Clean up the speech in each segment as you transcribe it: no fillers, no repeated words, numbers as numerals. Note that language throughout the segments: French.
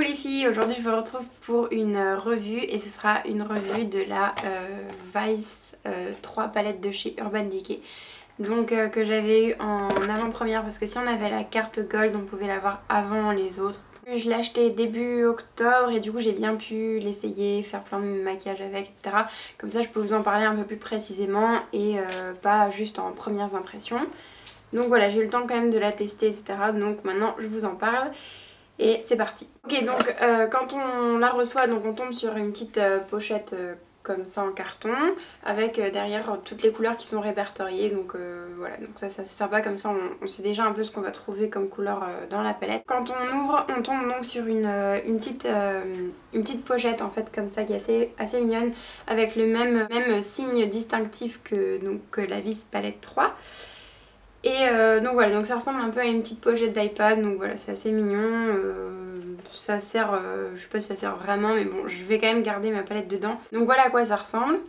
Coucou les filles, aujourd'hui je vous retrouve pour une revue et ce sera une revue de la Vice 3 palette de chez Urban Decay. Donc que j'avais eu en avant-première parce que si on avait la carte Gold on pouvait l'avoir avant les autres. Je l'ai acheté début octobre et du coup j'ai bien pu l'essayer, faire plein de maquillage avec, etc. Comme ça je peux vous en parler un peu plus précisément et pas juste en premières impressions. Donc voilà, j'ai eu le temps quand même de la tester, etc. Donc maintenant je vous en parle. Et c'est parti. Ok, donc quand on la reçoit, donc on tombe sur une petite pochette comme ça en carton avec derrière toutes les couleurs qui sont répertoriées. Donc voilà, donc ça c'est sympa, comme ça on sait déjà un peu ce qu'on va trouver comme couleur dans la palette. Quand on ouvre, on tombe donc sur une petite pochette en fait comme ça qui est assez mignonne avec le même signe distinctif que la Vice palette 3. Et donc voilà, donc ça ressemble un peu à une petite pochette d'iPad, donc voilà, c'est assez mignon. Ça sert, je sais pas si ça sert vraiment, mais bon, je vais quand même garder ma palette dedans. Donc voilà à quoi ça ressemble.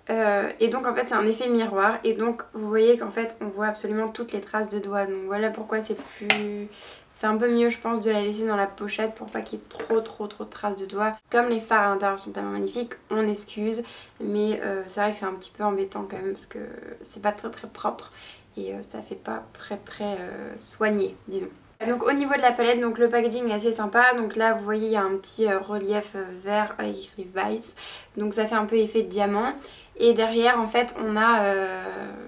Et donc en fait c'est un effet miroir, et donc vous voyez qu'en fait on voit absolument toutes les traces de doigts. Donc voilà pourquoi c'est un peu mieux je pense de la laisser dans la pochette pour pas qu'il y ait trop de traces de doigts. Comme les fards à l'intérieur sont tellement magnifiques, on excuse, mais c'est vrai que c'est un petit peu embêtant quand même parce que c'est pas très propre et ça fait pas très soigné, disons. Donc au niveau de la palette, donc le packaging est assez sympa. Donc là vous voyez il y a un petit relief vert avec écrit Vice, donc ça fait un peu effet de diamant. Et derrière en fait on a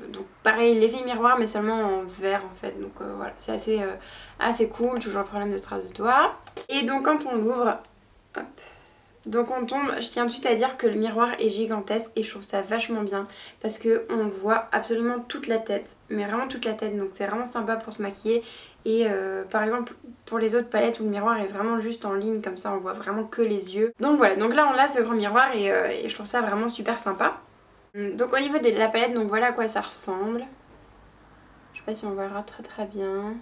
donc pareil l'effet miroir mais seulement en vert en fait. Donc voilà, c'est assez cool, toujours le problème de traces de doigts. Et donc quand on l'ouvre, hop, donc on tombe, je tiens tout de suite à dire que le miroir est gigantesque et je trouve ça vachement bien parce que on voit absolument toute la tête, mais vraiment toute la tête, donc c'est vraiment sympa pour se maquiller. Et par exemple pour les autres palettes où le miroir est vraiment juste en ligne comme ça on voit vraiment que les yeux. Donc voilà, donc là on a ce grand miroir et je trouve ça vraiment super sympa. Donc au niveau de la palette, donc voilà à quoi ça ressemble. Je sais pas si on verra très bien.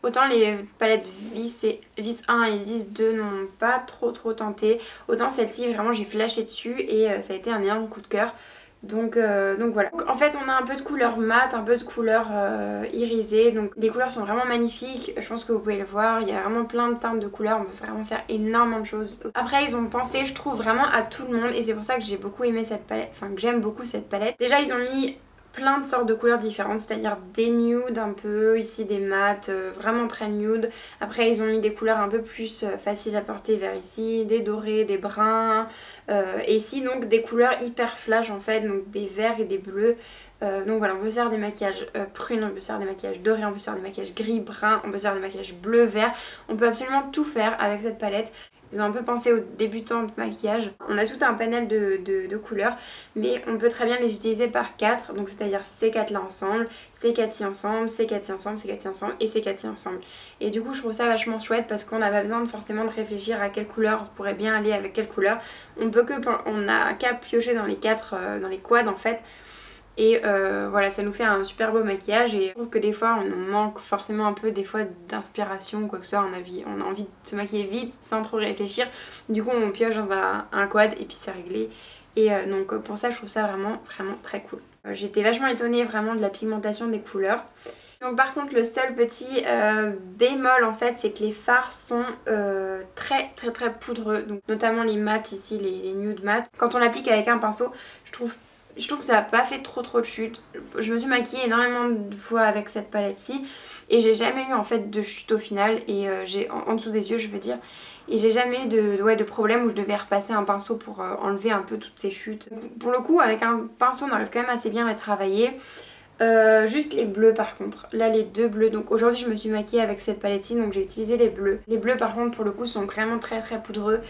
Autant les palettes Vice 1 et Vice 2 n'ont pas trop tenté, autant celle-ci vraiment j'ai flashé dessus et ça a été un énorme coup de cœur. Donc voilà. Donc, en fait on a un peu de couleur mat, un peu de couleur irisée, donc les couleurs sont vraiment magnifiques, je pense que vous pouvez le voir, il y a vraiment plein de teintes de couleurs, on peut vraiment faire énormément de choses. Après ils ont pensé je trouve vraiment à tout le monde et c'est pour ça que j'ai beaucoup aimé cette palette, enfin que j'aime beaucoup cette palette. Déjà ils ont mis plein de sortes de couleurs différentes, c'est-à-dire des nudes un peu, ici des mats, vraiment très nude. Après ils ont mis des couleurs un peu plus faciles à porter vers ici, des dorés, des bruns, et ici donc des couleurs hyper flash en fait, donc des verts et des bleus. Donc voilà, on peut faire des maquillages prunes, on peut faire des maquillages dorés, on peut faire des maquillages gris, brun, on peut faire des maquillages bleu, vert. On peut absolument tout faire avec cette palette. Ils ont un peu pensé aux débutants de maquillage. On a tout un panel de couleurs, mais on peut très bien les utiliser par 4, donc c'est-à-dire ces 4 là ensemble, ces 4 ci ensemble, ces 4 ci ensemble, ces 4 ci ensemble et ces 4 ci ensemble. Et du coup je trouve ça vachement chouette parce qu'on n'a pas besoin forcément de réfléchir à quelle couleur pourrait bien aller avec quelle couleur. On n'a qu'à piocher dans les 4, dans les quads en fait. Et voilà, ça nous fait un super beau maquillage et je trouve que des fois on manque forcément un peu des fois d'inspiration ou quoi que ce soit, on a envie de se maquiller vite sans trop réfléchir. Du coup on pioche dans un quad et puis c'est réglé. Et donc pour ça je trouve ça vraiment très cool. J'étais vachement étonnée vraiment de la pigmentation des couleurs. Donc par contre le seul petit bémol en fait c'est que les fards sont très poudreux, donc notamment les mats ici, les nude mats. Quand on l'applique avec un pinceau, je trouve que ça n'a pas fait trop de chute. Je me suis maquillée énormément de fois avec cette palette-ci et j'ai jamais eu en fait de chute au final, et j'ai en dessous des yeux je veux dire, et j'ai jamais eu de problème où je devais repasser un pinceau pour enlever un peu toutes ces chutes. Pour le coup avec un pinceau on arrive quand même assez bien à les travailler. Juste les bleus par contre, là les deux bleus, donc aujourd'hui je me suis maquillée avec cette palette-ci donc j'ai utilisé les bleus. Les bleus par contre pour le coup sont vraiment très poudreux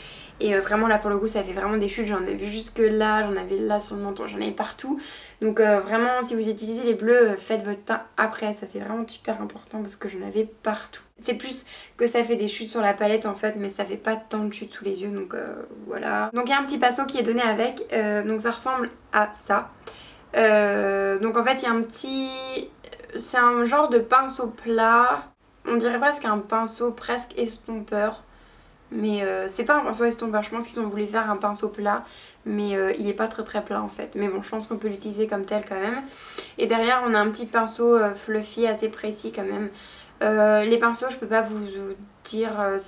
et vraiment là pour le coup ça fait vraiment des chutes, j'en ai vu jusque là, j'en avais là sur le menton, j'en avais partout. Donc vraiment si vous utilisez les bleus, faites votre teint après, ça c'est vraiment super important parce que j'en avais partout. C'est plus que ça fait des chutes sur la palette en fait, mais ça fait pas tant de chutes sous les yeux, donc voilà. Donc il y a un petit pinceau qui est donné avec, donc ça ressemble à ça. Donc en fait il y a un petit... c'est un genre de pinceau plat, on dirait presque un pinceau presque estompeur, mais c'est pas un pinceau estompeur, je pense qu'ils ont voulu faire un pinceau plat, mais il est pas très plat en fait, mais bon je pense qu'on peut l'utiliser comme tel quand même. Et derrière on a un petit pinceau fluffy assez précis quand même, Les pinceaux, je peux pas vous dire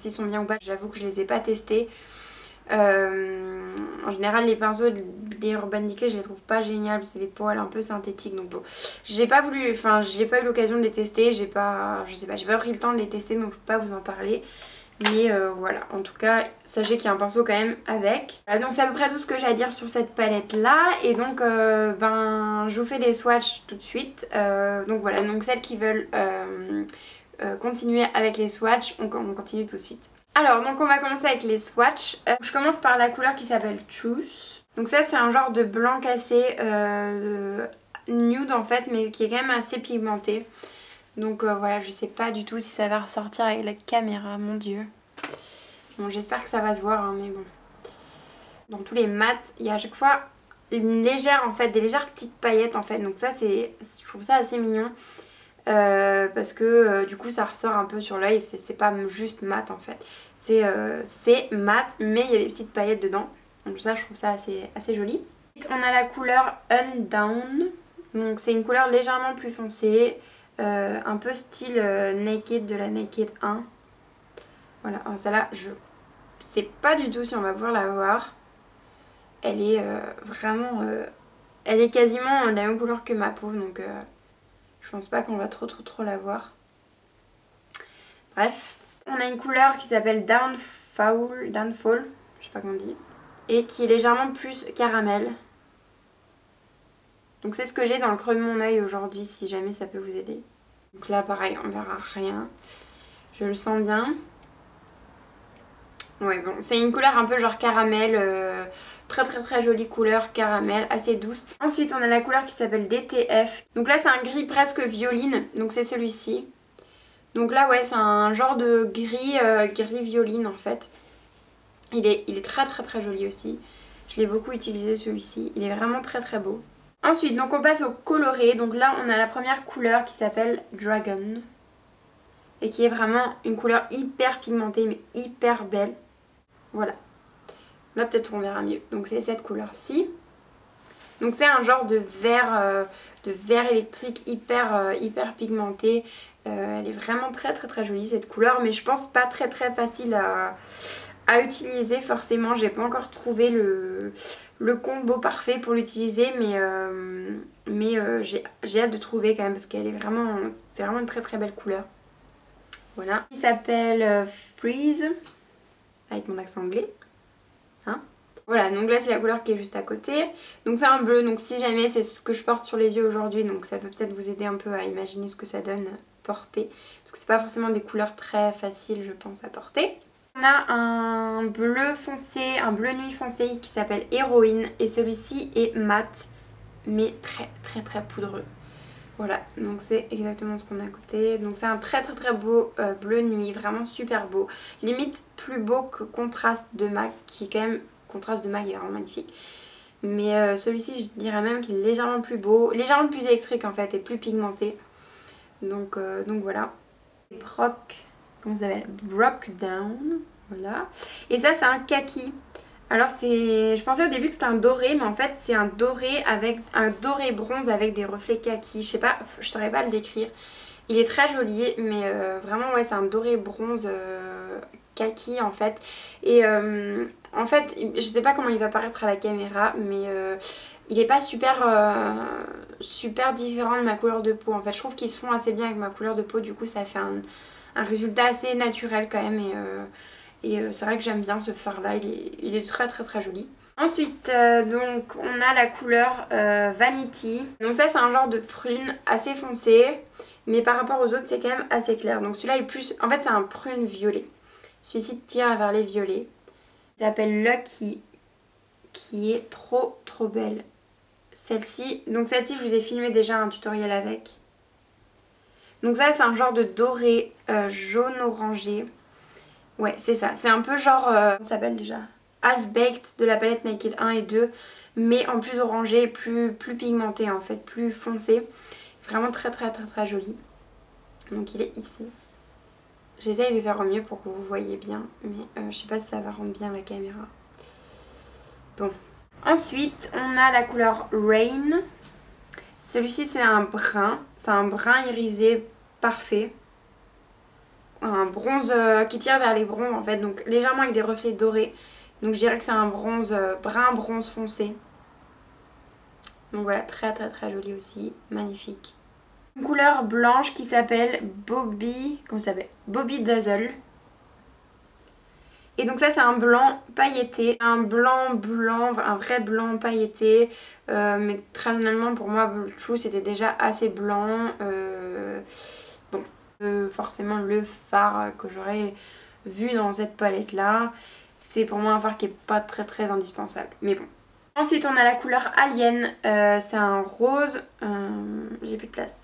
s'ils sont bien ou pas, j'avoue que je les ai pas testés. En général les pinceaux des Urban Decay je les trouve pas géniales, c'est des poils un peu synthétiques, donc bon, j'ai pas eu l'occasion de les tester, je sais pas, j'ai pas pris le temps de les tester, donc je peux pas vous en parler. Mais voilà, en tout cas, sachez qu'il y a un pinceau quand même avec. Voilà, donc c'est à peu près tout ce que j'ai à dire sur cette palette là. Et donc, je vous fais des swatchs tout de suite. Donc voilà, donc celles qui veulent continuer avec les swatchs, on continue tout de suite. Alors, donc on va commencer avec les swatchs. Je commence par la couleur qui s'appelle Truth. Donc ça, c'est un genre de blanc cassé nude en fait, mais qui est quand même assez pigmenté. Donc voilà, je sais pas du tout si ça va ressortir avec la caméra, mon dieu. Bon, j'espère que ça va se voir, hein, mais bon. Dans tous les mats, il y a à chaque fois une légère, en fait, des légères petites paillettes, en fait. Donc ça, je trouve ça assez mignon. Parce que du coup, ça ressort un peu sur l'œil. C'est pas juste mat, en fait. C'est mat, mais il y a des petites paillettes dedans. Donc ça, je trouve ça assez joli. On a la couleur Undown. Donc c'est une couleur légèrement plus foncée. Un peu style Naked de la Naked 1. Voilà, alors celle-là, je sais pas du tout si on va pouvoir la voir. Elle est vraiment... elle est quasiment de la même couleur que ma peau, donc je pense pas qu'on va trop la voir. Bref, on a une couleur qui s'appelle Downfall, je sais pas comment on dit, et qui est légèrement plus caramel. Donc c'est ce que j'ai dans le creux de mon œil aujourd'hui, si jamais ça peut vous aider. Donc là pareil, on verra rien. Je le sens bien. Ouais, bon, c'est une couleur un peu genre caramel, très jolie couleur caramel, assez douce. Ensuite, on a la couleur qui s'appelle DTF. Donc là, c'est un gris presque violine, donc c'est celui-ci. Donc là, ouais, c'est un genre de gris, gris violine en fait. Il est très joli aussi. Je l'ai beaucoup utilisé celui-ci. Il est vraiment très beau. Ensuite, donc on passe au coloré. Donc là, on a la première couleur qui s'appelle Dragon. Et qui est vraiment une couleur hyper pigmentée, mais hyper belle. Voilà. Là peut-être on verra mieux. Donc c'est cette couleur-ci. Donc c'est un genre de vert électrique hyper pigmenté. Elle est vraiment très jolie cette couleur. Mais je pense pas très facile à utiliser forcément. J'ai pas encore trouvé le combo parfait pour l'utiliser. Mais j'ai hâte de trouver quand même. Parce qu'elle est vraiment, c'est vraiment une très belle couleur. Voilà. Il s'appelle Freeze. Avec mon accent anglais. Hein, voilà, donc là c'est la couleur qui est juste à côté. Donc c'est un bleu, donc si jamais c'est ce que je porte sur les yeux aujourd'hui, donc ça peut peut-être vous aider un peu à imaginer ce que ça donne porter. Parce que c'est pas forcément des couleurs très faciles, je pense, à porter. On a un bleu foncé, un bleu nuit foncé qui s'appelle Héroïne. Et celui-ci est mat, mais très poudreux. Voilà, donc c'est exactement ce qu'on a à côté. Donc c'est un très beau bleu nuit, vraiment super beau. Limite plus beau que Contraste de MAC, qui est quand même... Contraste de MAC est vraiment magnifique. Mais celui-ci, je dirais même qu'il est légèrement plus beau, légèrement plus électrique en fait, et plus pigmenté. Donc voilà. Comment ça s'appelle? Brock Down, voilà. Et ça c'est un kaki. Alors je pensais au début que c'était un doré, mais en fait c'est un doré bronze avec des reflets kaki. Je sais pas, je saurais pas le décrire. Il est très joli, mais vraiment ouais, c'est un doré bronze kaki en fait. Et en fait, je sais pas comment il va paraître à la caméra, mais il est pas super différent de ma couleur de peau. En fait, je trouve qu'ils se font assez bien avec ma couleur de peau. Du coup, ça fait un résultat assez naturel quand même. Et c'est vrai que j'aime bien ce fard là, il est très joli. Ensuite, donc on a la couleur Vanity. Donc ça c'est un genre de prune assez foncé, mais par rapport aux autres c'est quand même assez clair. Donc celui-là est plus, en fait c'est un prune violet. Celui-ci tire vers les violets. Il s'appelle Lucky, qui est trop belle. Celle-ci, donc celle-ci je vous ai filmé déjà un tutoriel avec. Donc ça c'est un genre de doré jaune orangé. Ouais, c'est ça. C'est un peu genre... comment ça s'appelle déjà? Half Baked de la palette Naked 1 et 2. Mais en plus orangé, plus pigmenté en fait, plus foncé. Vraiment très joli. Donc il est ici. J'essaye de faire au mieux pour que vous voyez bien. Mais je sais pas si ça va rendre bien la caméra. Bon. Ensuite, on a la couleur Rain. Celui-ci c'est un brun. C'est un brun irisé parfait. un bronze qui tire vers les bronzes en fait, donc légèrement avec des reflets dorés. Donc je dirais que c'est un bronze brun bronze foncé. Donc voilà, très très très joli aussi, magnifique. Une couleur blanche qui s'appelle Bobby, comment ça s'appelle, Bobby Dazzle. Et donc ça c'est un blanc pailleté, un blanc blanc, un vrai blanc pailleté, mais très honnêtement pour moi je trouve c'était déjà assez blanc. Bon, forcément le fard que j'aurais vu dans cette palette là, c'est pour moi un fard qui est pas très très indispensable, mais bon. Ensuite on a la couleur Alien, c'est un rose, j'ai plus de place.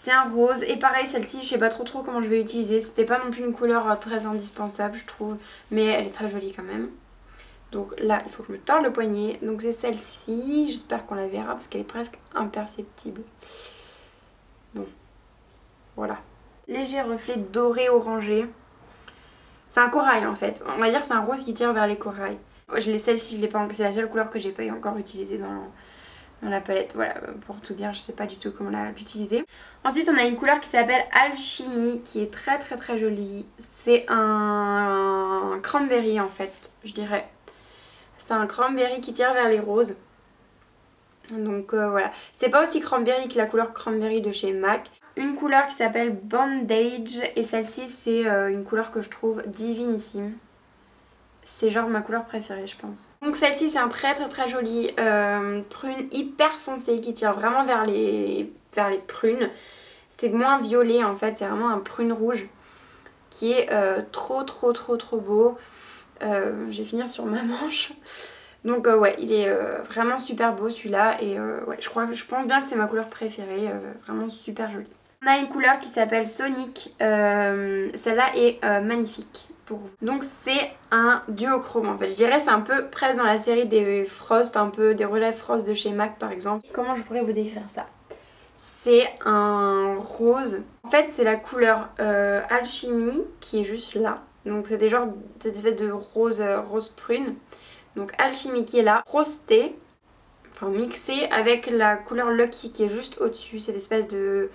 C'est un rose et pareil celle-ci je sais pas trop comment je vais l'utiliser. C'était pas non plus une couleur très indispensable je trouve, mais elle est très jolie quand même. Donc là il faut que je me torde le poignet. Donc c'est celle-ci, j'espère qu'on la verra parce qu'elle est presque imperceptible. Bon, voilà. Léger reflet doré orangé. C'est un corail en fait, on va dire que c'est un rose qui tire vers les corails. Celle-ci je l'ai pas encore, c'est la seule couleur que j'ai pas encore utilisée dans la palette, voilà, pour tout dire, je sais pas du tout comment l'utiliser. Ensuite on a une couleur qui s'appelle Alchimie, qui est très très très jolie. C'est un cranberry en fait, je dirais. C'est un cranberry qui tire vers les roses. Donc voilà, c'est pas aussi cranberry que la couleur cranberry de chez MAC. Une couleur qui s'appelle Bondage, et celle-ci c'est une couleur que je trouve divinissime. C'est genre ma couleur préférée je pense. Donc celle-ci c'est un très très très joli prune hyper foncé qui tire vraiment vers les prunes. C'est moins violet en fait, c'est vraiment un prune rouge qui est trop trop trop trop beau. Je vais finir sur ma manche. Donc ouais, il est vraiment super beau celui-là et ouais, je pense bien que c'est ma couleur préférée, vraiment super jolie. On a une couleur qui s'appelle Sonic, celle-là est magnifique pour vous. Donc c'est un duochrome en fait, je dirais c'est un peu presque dans la série des Frost, un peu des relèves Frost de chez MAC par exemple. Comment je pourrais vous décrire ça? C'est un rose, en fait c'est la couleur Alchimie qui est juste là, donc c'est des genres cette espèce de rose, rose prune. Donc Alchimie qui est là, rosé, enfin mixé avec la couleur Lucky qui est juste au-dessus, cette espèce de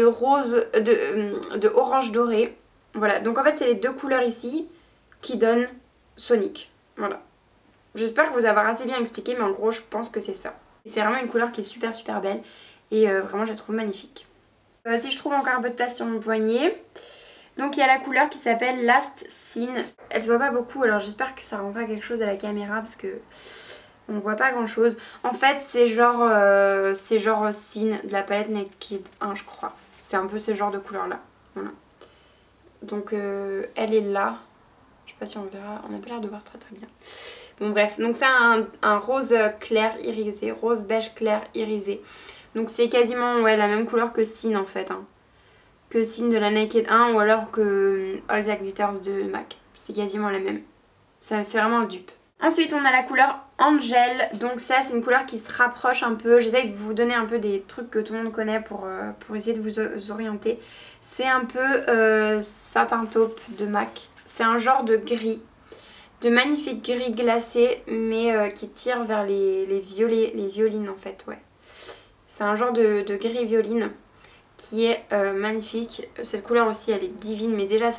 rose, de orange doré. Voilà, donc en fait c'est les deux couleurs ici qui donnent Sonic. Voilà. J'espère que vous avoir assez bien expliqué, mais en gros je pense que c'est ça. C'est vraiment une couleur qui est super super belle et vraiment je la trouve magnifique. Si je trouve encore un peu de place sur mon poignet. Donc il y a la couleur qui s'appelle Last Scene. Elle se voit pas beaucoup, alors j'espère que ça rendra quelque chose à la caméra parce que on voit pas grand chose. En fait c'est genre Scene de la palette Naked 1 je crois. C'est un peu ce genre de couleur là. Voilà. Donc elle est là. Je sais pas si on verra, on a pas l'air de voir très très bien. Bon bref, donc c'est un rose clair irisé, rose beige clair irisé. Donc c'est quasiment ouais, la même couleur que Scene en fait. Hein. Que Scene de la Naked 1 ou alors que All the Glitters de MAC. C'est quasiment la même. C'est vraiment un dupe. Ensuite on a la couleur Angel. Donc ça c'est une couleur qui se rapproche un peu. J'essaie de vous donner un peu des trucs que tout le monde connaît pour essayer de vous orienter. C'est un peu satin taupe de MAC. C'est un genre de gris. De magnifiques gris glacés mais qui tire vers les violets, les violines en fait. Ouais. C'est un genre de gris violine qui est magnifique. Cette couleur aussi elle est divine, mais déjà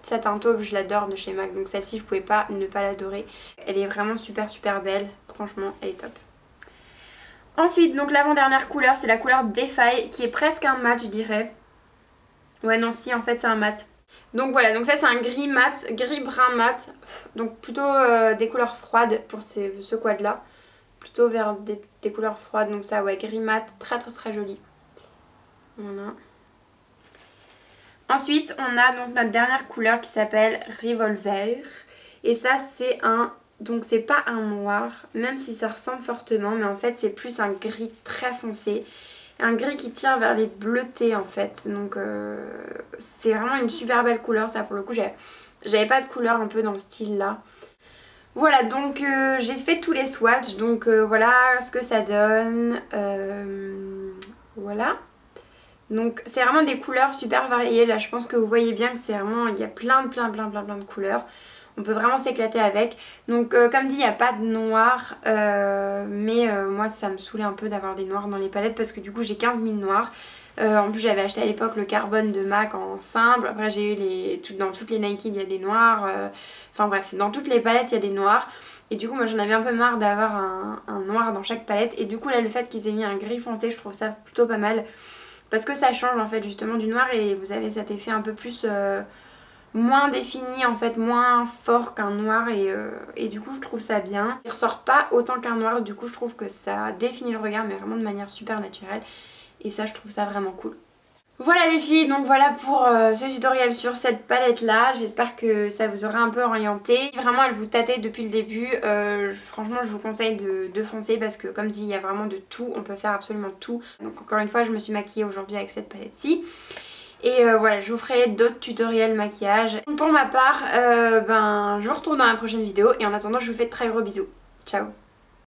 satin taupe je l'adore de chez MAC, donc celle-ci je pouvais pas ne pas l'adorer. Elle est vraiment super super belle, franchement elle est top. Ensuite donc l'avant-dernière couleur c'est la couleur Defy qui est presque un mat je dirais. Ouais non si en fait c'est un mat. Donc voilà, donc ça c'est un gris mat, gris brun mat, donc plutôt des couleurs froides pour ce quad là. Plutôt vers des couleurs froides, donc ça ouais gris mat, très très très joli. Voilà. Ensuite, on a donc notre dernière couleur qui s'appelle Revolver. Et ça, c'est un... Donc c'est pas un noir, même si ça ressemble fortement, mais en fait c'est plus un gris très foncé. Un gris qui tire vers les bleutés en fait. Donc c'est vraiment une super belle couleur, ça pour le coup. J'avais pas de couleur un peu dans ce style là. Voilà, donc j'ai fait tous les swatchs, donc voilà ce que ça donne. Voilà. Donc c'est vraiment des couleurs super variées. Là je pense que vous voyez bien que c'est vraiment, il y a plein de couleurs. On peut vraiment s'éclater avec. Donc comme dit il n'y a pas de noir. Mais moi ça me saoulait un peu d'avoir des noirs dans les palettes. Parce que du coup j'ai 15 000 noirs. En plus j'avais acheté à l'époque le carbone de MAC en simple. Après j'ai eu dans toutes les Nike il y a des noirs. Enfin bref, dans toutes les palettes il y a des noirs. Et du coup moi j'en avais un peu marre d'avoir un noir dans chaque palette. Et du coup là le fait qu'ils aient mis un gris foncé, je trouve ça plutôt pas mal. Parce que ça change en fait justement du noir et vous avez cet effet un peu plus moins défini en fait, moins fort qu'un noir et du coup je trouve ça bien. Il ressort pas autant qu'un noir, du coup je trouve que ça définit le regard mais vraiment de manière super naturelle et ça je trouve ça vraiment cool. Voilà les filles, donc voilà pour ce tutoriel sur cette palette là, j'espère que ça vous aura un peu orienté. Si vraiment elle vous tâtait depuis le début, franchement je vous conseille de foncer parce que comme dit il y a vraiment de tout, on peut faire absolument tout. Donc encore une fois je me suis maquillée aujourd'hui avec cette palette-ci. Et voilà, je vous ferai d'autres tutoriels maquillage. Pour ma part, je vous retrouve dans la prochaine vidéo et en attendant je vous fais de très gros bisous. Ciao.